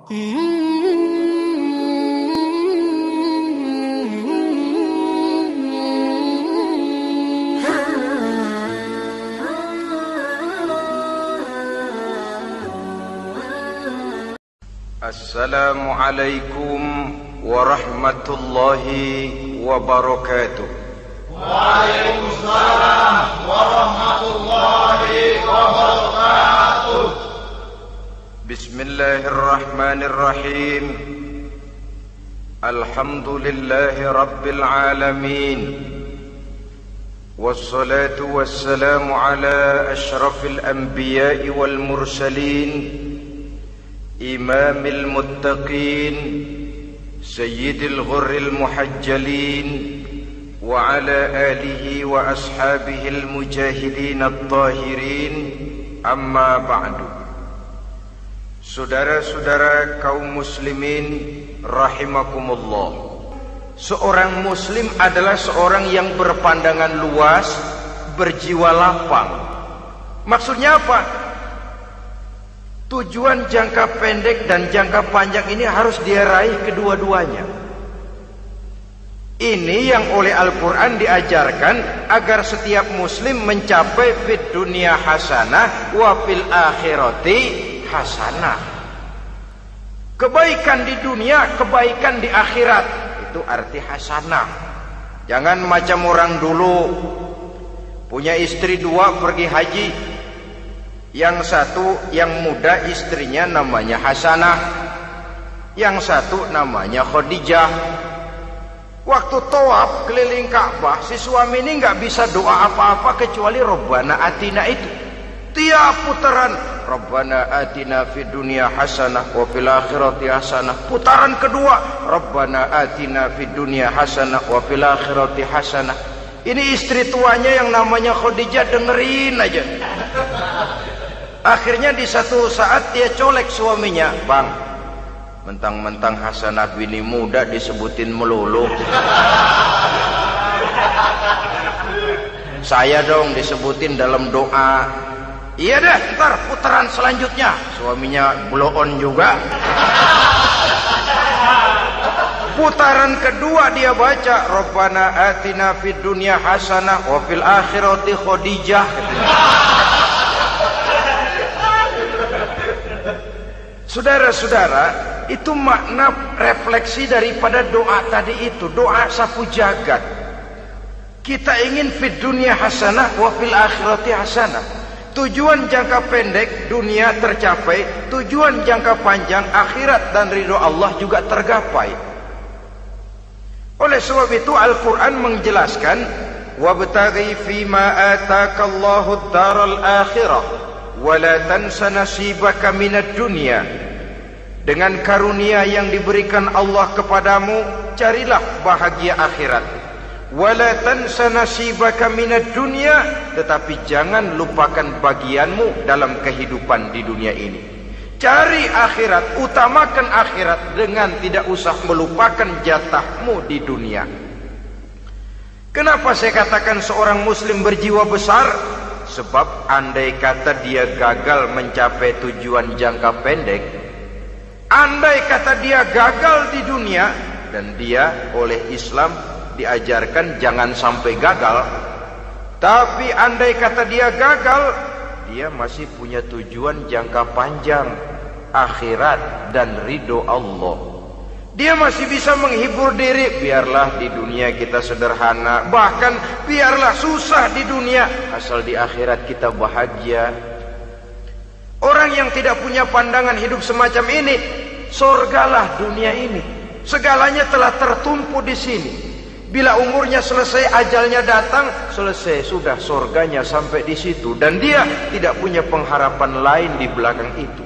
Assalamualaikum warahmatullahi wabarakatuh. Waalaikumsalam warahmatullahi wabarakatuh. Bismillahirrahmanirrahim. Alhamdulillahi rabbil alamin. Wassalatu wassalamu ala ashrafil anbiya'i wal mursalin, imamil muttaqin, sayyidil ghurril muhajjalin, wa ala alihi wa ashabihil mujahidin at-tahirin, amma ba'du. Saudara-saudara kaum muslimin rahimakumullah, seorang muslim adalah seorang yang berpandangan luas, berjiwa lapang. Maksudnya apa? Tujuan jangka pendek dan jangka panjang ini harus dia raih kedua-duanya. Ini yang oleh Al-Quran diajarkan agar setiap muslim mencapai fid dunya hasanah wa fil akhirati hasanah. Kebaikan di dunia, kebaikan di akhirat, itu arti hasanah. Jangan macam orang dulu, punya istri dua pergi haji. Yang satu yang muda istrinya namanya Hasanah, yang satu namanya Khadijah. Waktu tawaf keliling Ka'bah, si suami ini nggak bisa doa apa-apa kecuali Rabbana Atina itu. Tiap putaran Rabbana Atina fid dunya hasanah wa fil akhirati hasanah. Putaran kedua Rabbana Atina fid dunya hasanah wa fil akhirati hasanah. Ini istri tuanya yang namanya Khadijah dengerin aja. Akhirnya di satu saat dia colek suaminya, "Bang, mentang-mentang Hasanah bini muda disebutin melulu. Saya dong disebutin dalam doa." "Iya deh, ntar putaran selanjutnya." Suaminya blow on juga. Putaran kedua dia baca Rabbana Atina fid dunya hasanah wa fil akhirati Khadijah. Saudara-saudara, itu makna refleksi daripada doa tadi itu, doa sapu jagat. Kita ingin fid dunya hasanah wa fil akhirati hasanah. Tujuan jangka pendek dunia tercapai, tujuan jangka panjang akhirat dan ridho Allah juga tergapai. Oleh sebab itu Al-Quran menjelaskan, wabtaghi fima atakallahu ad-daral akhirah wa la tansa nasibaka minad dunya. Dengan karunia yang diberikan Allah kepadamu, carilah bahagia akhirat. Wala tansa nasibaka minad dunya, tetapi jangan lupakan bagianmu dalam kehidupan di dunia ini. Cari akhirat, utamakan akhirat dengan tidak usah melupakan jatahmu di dunia. Kenapa saya katakan seorang muslim berjiwa besar? Sebab andai kata dia gagal mencapai tujuan jangka pendek, andai kata dia gagal di dunia, dan dia oleh Islam diajarkan jangan sampai gagal, tapi andai kata dia gagal, dia masih punya tujuan jangka panjang, akhirat dan ridho Allah. Dia masih bisa menghibur diri, biarlah di dunia kita sederhana, bahkan biarlah susah di dunia, asal di akhirat kita bahagia. Orang yang tidak punya pandangan hidup semacam ini, sorgalah dunia ini, segalanya telah tertumpu di sini. Bila umurnya selesai, ajalnya datang, selesai sudah, sorganya sampai di situ, dan dia tidak punya pengharapan lain di belakang itu.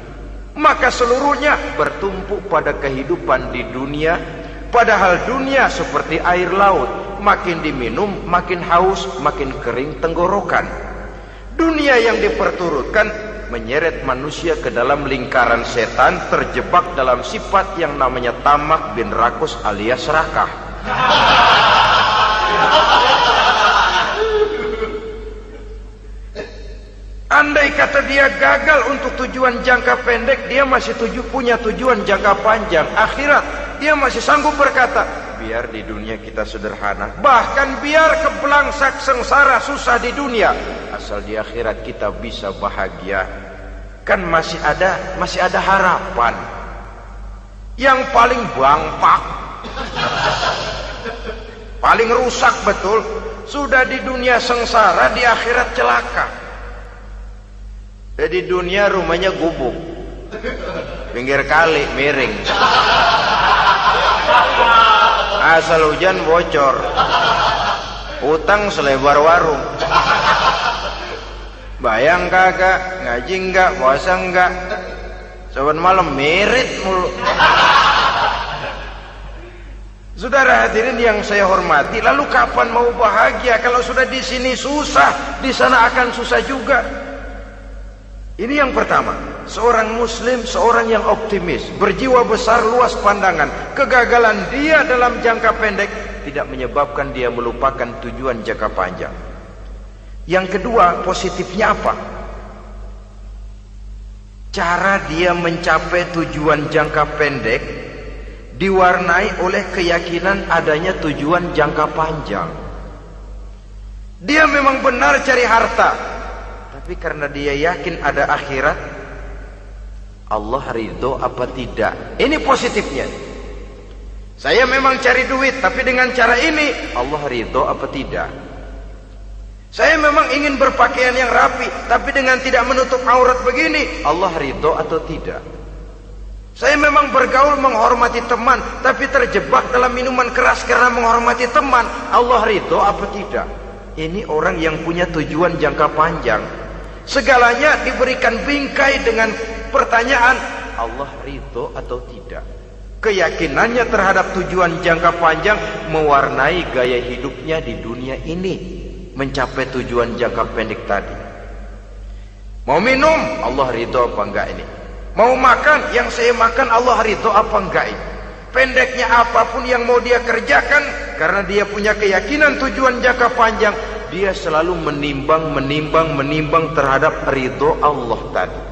Maka seluruhnya bertumpu pada kehidupan di dunia, padahal dunia seperti air laut, makin diminum makin haus, makin kering tenggorokan. Dunia yang diperturutkan menyeret manusia ke dalam lingkaran setan, terjebak dalam sifat yang namanya tamak bin rakus alias serakah. Andai kata dia gagal untuk tujuan jangka pendek, dia masih punya tujuan jangka panjang, akhirat. Dia masih sanggup berkata, biar di dunia kita sederhana, bahkan biar kebelangsak sengsara susah di dunia, asal di akhirat kita bisa bahagia. Kan masih ada harapan. Yang paling bangpak, paling rusak betul, sudah di dunia sengsara, di akhirat celaka. Di dunia rumahnya gubuk, pinggir kali miring, asal hujan bocor, utang selebar warung. Bayang kagak, ngaji enggak, puasa enggak, saban malam merit mulu. Saudara hadirin yang saya hormati, lalu kapan mau bahagia kalau sudah di sini susah, di sana akan susah juga. Ini yang pertama, seorang muslim, seorang yang optimis, berjiwa besar, luas pandangan. Kegagalan dia dalam jangka pendek tidak menyebabkan dia melupakan tujuan jangka panjang. Yang kedua, positifnya apa? Cara dia mencapai tujuan jangka pendek diwarnai oleh keyakinan adanya tujuan jangka panjang. Dia memang benar cari harta, tapi karena dia yakin ada akhirat, Allah ridho apa tidak? Ini positifnya. Saya memang cari duit, tapi dengan cara ini Allah ridho apa tidak? Saya memang ingin berpakaian yang rapi, tapi dengan tidak menutup aurat begini, Allah ridho atau tidak? Saya memang bergaul menghormati teman, tapi terjebak dalam minuman keras karena menghormati teman, Allah ridho apa tidak? Ini orang yang punya tujuan jangka panjang. Segalanya diberikan bingkai dengan pertanyaan, Allah ridho atau tidak? Keyakinannya terhadap tujuan jangka panjang mewarnai gaya hidupnya di dunia ini, mencapai tujuan jangka pendek tadi. Mau minum, Allah ridho apa enggak ini? Mau makan, yang saya makan Allah ridho apa enggak ini? Pendeknya apapun yang mau dia kerjakan, karena dia punya keyakinan tujuan jangka panjang, dia selalu menimbang terhadap ridho Allah tadi.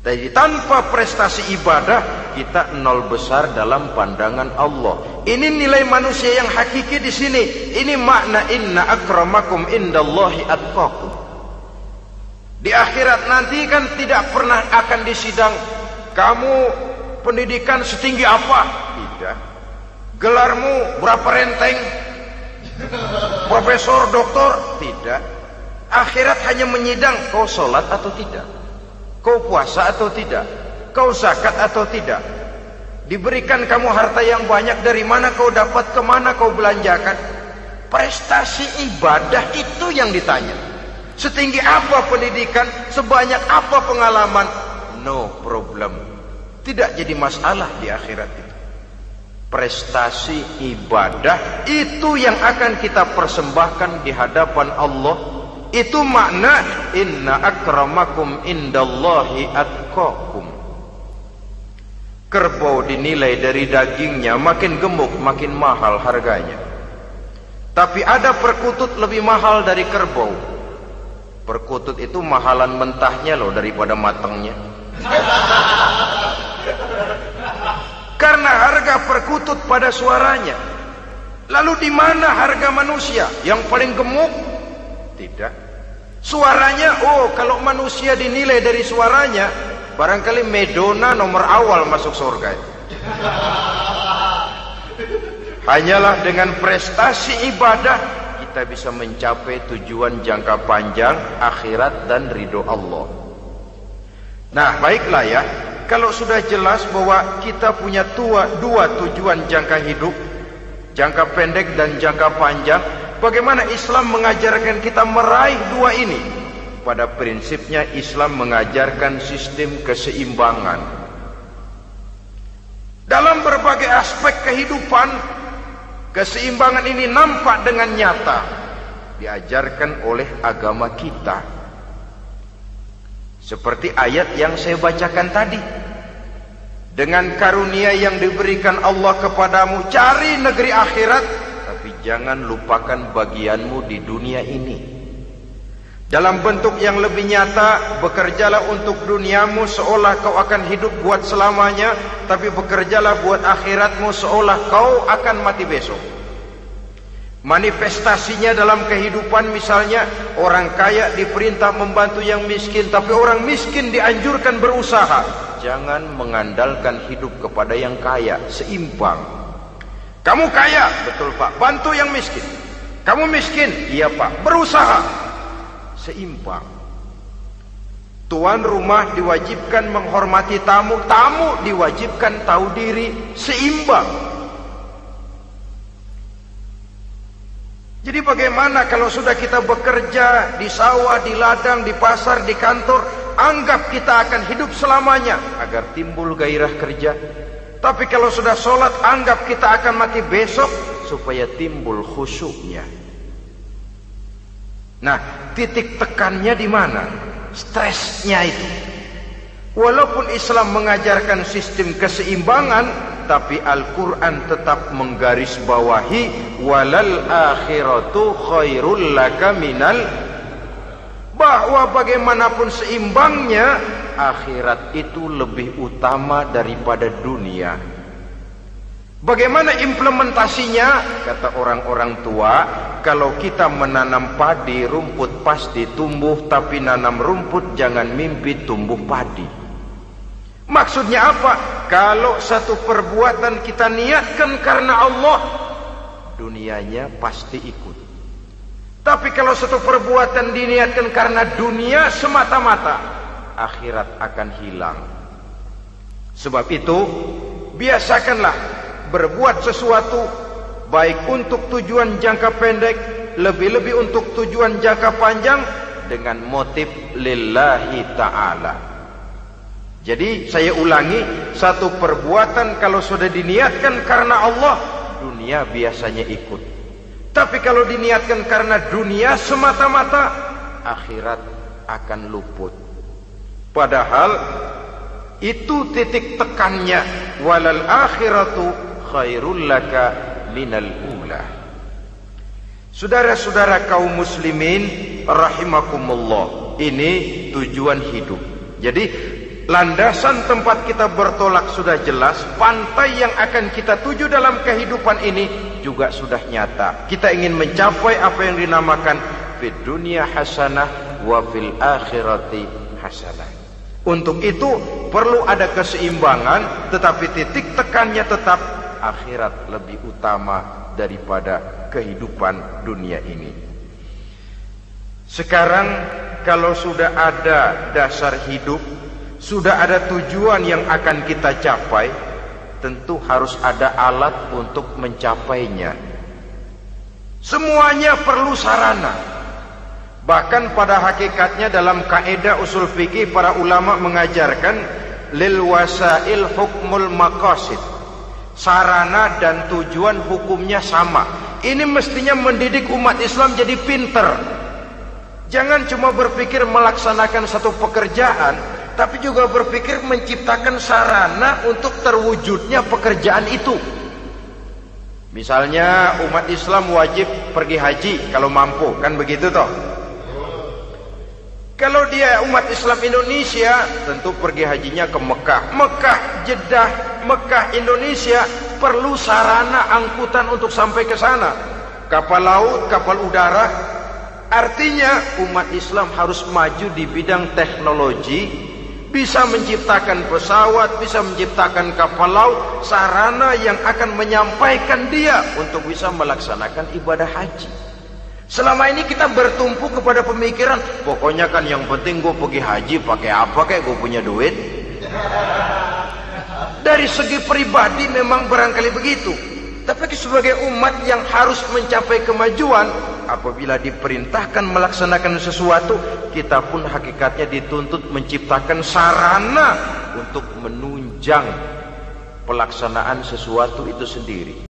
Jadi tanpa prestasi ibadah, kita nol besar dalam pandangan Allah. Ini nilai manusia yang hakiki di sini. Ini makna inna akramakum indallahi atqakum. Di akhirat nanti kan tidak pernah akan disidang, kamu pendidikan setinggi apa? Tidak. Gelarmu berapa renteng? Profesor, doktor? Tidak. Akhirat hanya menyidang kau sholat atau tidak, kau puasa atau tidak, kau zakat atau tidak. Diberikan kamu harta yang banyak, dari mana kau dapat, kemana kau belanjakan. Prestasi ibadah itu yang ditanya. Setinggi apa pendidikan, sebanyak apa pengalaman, no problem, tidak jadi masalah di akhirat itu. Prestasi ibadah itu yang akan kita persembahkan di hadapan Allah. Itu makna inna akramakum indallahi atqakum. Kerbau dinilai dari dagingnya, makin gemuk makin mahal harganya. Tapi ada perkutut lebih mahal dari kerbau. Perkutut itu mahalan mentahnya loh daripada matangnya. Karena harga perkutut pada suaranya. Lalu di mana harga manusia yang paling gemuk? Tidak. Suaranya, oh kalau manusia dinilai dari suaranya, barangkali Madonna nomor awal masuk surga. Hanyalah dengan prestasi ibadah kita bisa mencapai tujuan jangka panjang, akhirat dan ridho Allah. Nah baiklah ya, kalau sudah jelas bahwa kita punya dua tujuan jangka hidup, jangka pendek dan jangka panjang, bagaimana Islam mengajarkan kita meraih dua ini? Pada prinsipnya Islam mengajarkan sistem keseimbangan. Dalam berbagai aspek kehidupan, keseimbangan ini nampak dengan nyata diajarkan oleh agama kita. Seperti ayat yang saya bacakan tadi. Dengan karunia yang diberikan Allah kepadamu, cari negeri akhirat, tapi jangan lupakan bagianmu di dunia ini. Dalam bentuk yang lebih nyata, bekerjalah untuk duniamu seolah kau akan hidup buat selamanya, tapi bekerjalah buat akhiratmu seolah kau akan mati besok. Manifestasinya dalam kehidupan, misalnya orang kaya diperintah membantu yang miskin, tapi orang miskin dianjurkan berusaha. Jangan mengandalkan hidup kepada yang kaya, seimbang. Kamu kaya, betul Pak, bantu yang miskin. Kamu miskin, iya Pak, berusaha. Seimbang. Tuan rumah diwajibkan menghormati tamu, tamu diwajibkan tahu diri, seimbang. Jadi bagaimana kalau sudah kita bekerja di sawah, di ladang, di pasar, di kantor, anggap kita akan hidup selamanya agar timbul gairah kerja. Tapi kalau sudah sholat, anggap kita akan mati besok supaya timbul khusyuknya. Nah, titik tekannya di mana? Stresnya itu. Walaupun Islam mengajarkan sistem keseimbangan, tapi Al-Quran tetap menggarisbawahi walal akhiratu khairul laka minal, bahwa bagaimanapun seimbangnya, akhirat itu lebih utama daripada dunia. Bagaimana implementasinya? Kata orang-orang tua, kalau kita menanam padi, rumput pasti tumbuh, tapi nanam rumput jangan mimpi tumbuh padi. Maksudnya apa? Kalau satu perbuatan kita niatkan karena Allah, dunianya pasti ikut. Tapi kalau satu perbuatan diniatkan karena dunia semata-mata, akhirat akan hilang. Sebab itu, biasakanlah berbuat sesuatu, baik untuk tujuan jangka pendek, lebih-lebih untuk tujuan jangka panjang, dengan motif lillahi ta'ala. Jadi saya ulangi, satu perbuatan kalau sudah diniatkan karena Allah, dunia biasanya ikut. Tapi kalau diniatkan karena dunia semata-mata, akhirat akan luput. Padahal itu titik tekannya, walal akhiratu khairul laka minal ula. Saudara-saudara kaum muslimin rahimakumullah, ini tujuan hidup. Jadi landasan tempat kita bertolak sudah jelas, pantai yang akan kita tuju dalam kehidupan ini juga sudah nyata. Kita ingin mencapai apa yang dinamakan fid dunya hasanah wa fil akhirati hasanah. Untuk itu perlu ada keseimbangan, tetapi titik tekannya tetap akhirat lebih utama daripada kehidupan dunia ini. Sekarang kalau sudah ada dasar hidup, sudah ada tujuan yang akan kita capai, tentu harus ada alat untuk mencapainya. Semuanya perlu sarana. Bahkan pada hakikatnya dalam kaidah usul fikih para ulama mengajarkan lil wasail hukmul maqasid. Sarana dan tujuan hukumnya sama. Ini mestinya mendidik umat Islam jadi pinter. Jangan cuma berpikir melaksanakan satu pekerjaan, tapi juga berpikir menciptakan sarana untuk terwujudnya pekerjaan itu. Misalnya umat Islam wajib pergi haji kalau mampu, kan begitu toh? Kalau dia umat Islam Indonesia, tentu pergi hajinya ke Mekah. Mekah, Jeddah, Mekah, Indonesia perlu sarana angkutan untuk sampai ke sana. Kapal laut, kapal udara. Artinya umat Islam harus maju di bidang teknologi, bisa menciptakan pesawat, bisa menciptakan kapal laut, sarana yang akan menyampaikan dia untuk bisa melaksanakan ibadah haji. Selama ini kita bertumpu kepada pemikiran, pokoknya kan yang penting gue pergi haji pakai apa kayak gue punya duit. Dari segi pribadi memang barangkali begitu, tapi sebagai umat yang harus mencapai kemajuan, apabila diperintahkan melaksanakan sesuatu, kita pun hakikatnya dituntut menciptakan sarana untuk menunjang pelaksanaan sesuatu itu sendiri.